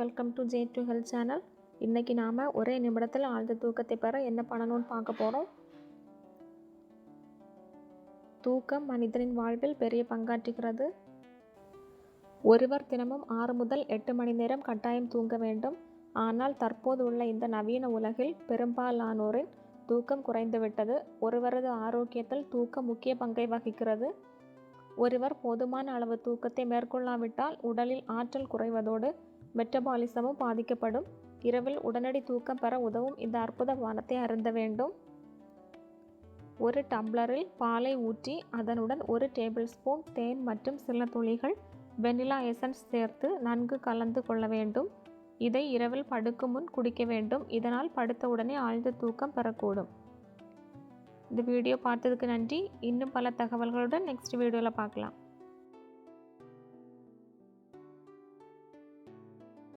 Welcome to J2 health channel. இன்றைக்கி நாம் ஒரே நிமிடத்தில் ஆழ்ந்த தூக்கத்தை பெற என்ன பண்ணணும்னு பார்க்க போகிறோம். தூக்கம் மனிதனின் வாழ்வில் பெரிய பங்காற்றுகிறது. ஒருவர் தினமும் 6 முதல் 8 மணி நேரம் கட்டாயம் தூங்க வேண்டும். ஆனால் தற்போது உள்ள இந்த நவீன உலகில் பெரும்பாலானோரின் தூக்கம் குறைந்துவிட்டது. ஒருவரது ஆரோக்கியத்தில் தூக்கம் முக்கிய பங்கை வகிக்கிறது. ஒருவர் போதுமான அளவு தூக்கத்தை மேற்கொள்ளாவிட்டால் உடலில் ஆற்றல் குறைவதோடு மெட்டபாலிசமும் பாதிக்கப்படும். இரவில் உடனடி தூக்கம் பெற உதவும் இந்த அற்புத பானத்தை அருந்த வேண்டும். ஒரு டம்ளரில் பாலை ஊற்றி அதனுடன் 1 டேபிள் ஸ்பூன் தேன் மற்றும் சில துளிகள் வெனிலா எசன்ஸ் சேர்த்து நன்கு கலந்து கொள்ள வேண்டும். இதை இரவில் படுக்கும் முன் குடிக்க வேண்டும். இதனால் படுத்த உடனே ஆழ்ந்த தூக்கம் பெறக்கூடும். இந்த வீடியோ பார்த்ததுக்கு நன்றி. இன்னும் பல தகவல்களுடன் நெக்ஸ்ட் வீடியோவில் பார்க்கலாம்.